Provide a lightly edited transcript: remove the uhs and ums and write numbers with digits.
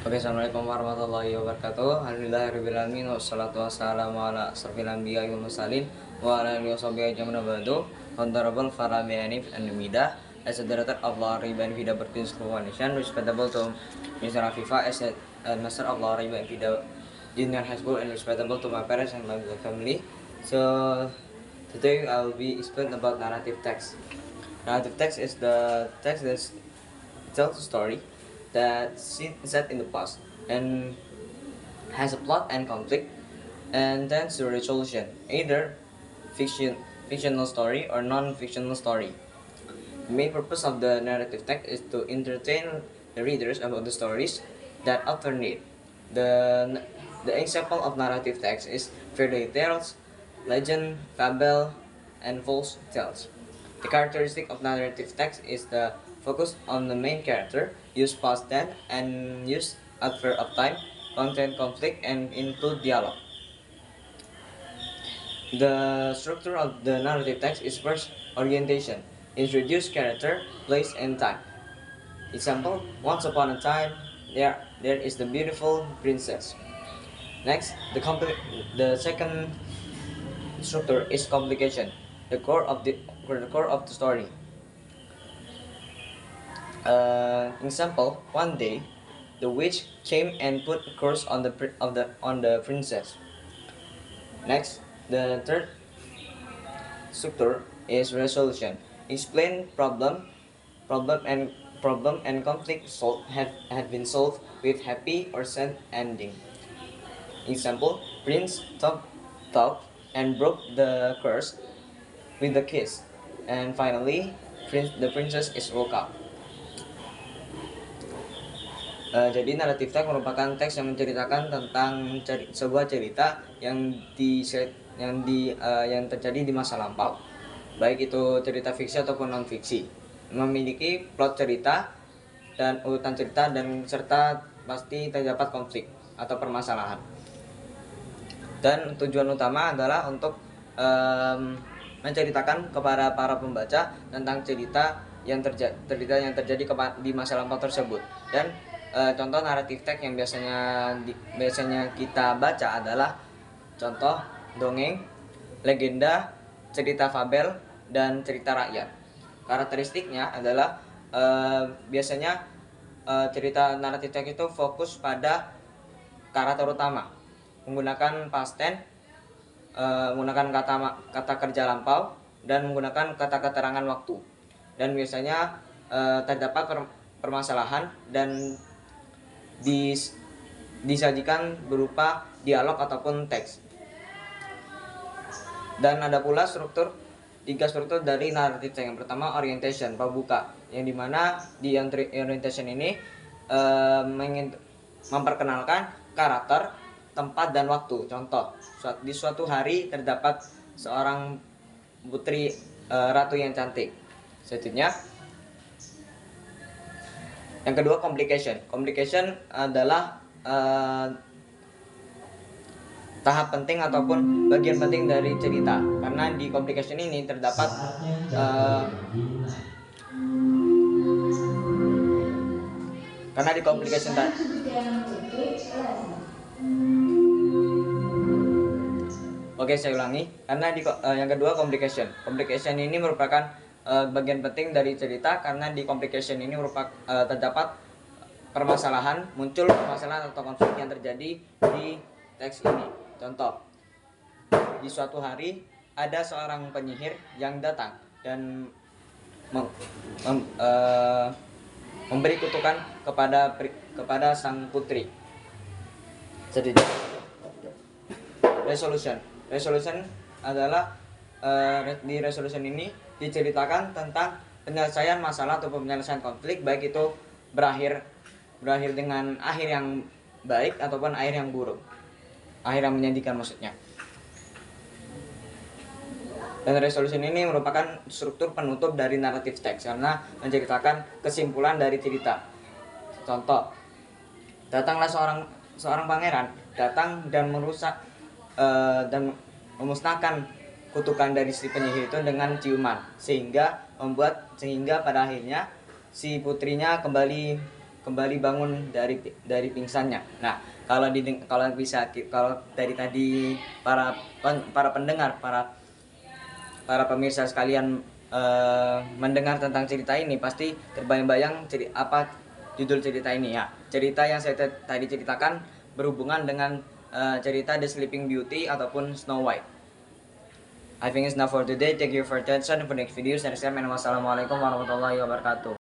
Oke, assalamualaikum warahmatullahi wabarakatuh. Alhamdulillahirobbilalamin wassalatu wassalamu ala asrofil anbiya'i wal mursalin wa ala alihi washabihi ajmain ba'du. Honorable Farah Bianif and Mida, as a director of Law Riba and Vida Bertins Foundation, respectable to Mr. Afifa as a master of Law Riba and Vida Junior High School, and respectable to my parents and my family. So today I will be explaining about narrative text. Narrative text is the text that tells a story that's set in the past and has a plot and conflict and tends to resolution, either fictional story or non-fictional story. The main purpose of the narrative text is to entertain the readers about the stories that author need. The, the example of narrative text is fairy tales, legend, fable, and false tales. The characteristic of narrative text is the focus on the main character, use past tense, and use adverb of time, content conflict, and include dialogue. The structure of the narrative text is first orientation, introduce character, place, and time. Example, once upon a time, there is the beautiful princess. Next, the second structure is complication, the core of the story. Example, one day, the witch came and put a curse on the princess. Next, the third structure is resolution. Explain problem and conflict have been solved with happy or sad ending. Example, prince talked and broke the curse with the kiss. And finally, the princess is woke up. Jadi naratif teks merupakan teks yang menceritakan tentang sebuah cerita yang terjadi di masa lampau, baik itu cerita fiksi ataupun non fiksi, memiliki plot cerita dan urutan cerita dan serta pasti terdapat konflik atau permasalahan. Dan tujuan utama adalah untuk menceritakan kepada para pembaca tentang cerita yang terjadi di masa lampau tersebut. Dan contoh naratif teks yang biasanya kita baca adalah contoh dongeng, legenda, cerita fabel, dan cerita rakyat. Karakteristiknya adalah biasanya cerita naratif teks itu fokus pada karakter utama, menggunakan past tense, menggunakan kata kerja lampau, dan menggunakan kata keterangan waktu. Dan biasanya terdapat permasalahan dan disajikan berupa dialog ataupun teks. Dan ada pula tiga struktur dari naratif teks. Yang pertama orientation, pembuka, yang dimana di orientation ini memperkenalkan karakter, tempat, dan waktu. Contoh, di suatu hari terdapat seorang putri ratu yang cantik. Selanjutnya, yang kedua complication. Complication adalah tahap penting ataupun bagian penting dari cerita, karena di complication ini terdapat karena di complication Oke, saya ulangi. Karena yang kedua complication. Complication ini merupakan bagian penting dari cerita, karena di complication ini terdapat muncul permasalahan atau konflik yang terjadi di teks ini. Contoh, di suatu hari ada seorang penyihir yang datang dan memberi kutukan kepada sang putri. Jadi resolution adalah di resolution ini diceritakan tentang penyelesaian masalah atau penyelesaian konflik, baik itu berakhir dengan akhir yang baik ataupun akhir yang buruk, akhir yang menyedihkan maksudnya. Dan resolution ini merupakan struktur penutup dari naratif teks karena menceritakan kesimpulan dari cerita. Contoh, datanglah seorang pangeran datang dan merusak dan memusnahkan kutukan dari si penyihir itu dengan ciuman, sehingga pada akhirnya si putrinya kembali kembali bangun dari pingsannya. Nah, kalau dari tadi para pendengar, para pemirsa sekalian mendengar tentang cerita ini, pasti terbayang-bayang apa judul cerita ini ya. Cerita yang saya tadi ceritakan berhubungan dengan cerita The Sleeping Beauty ataupun Snow White. I think it's enough for today. Thank you for attention. For next videos, and wassalamualaikum warahmatullahi wabarakatuh.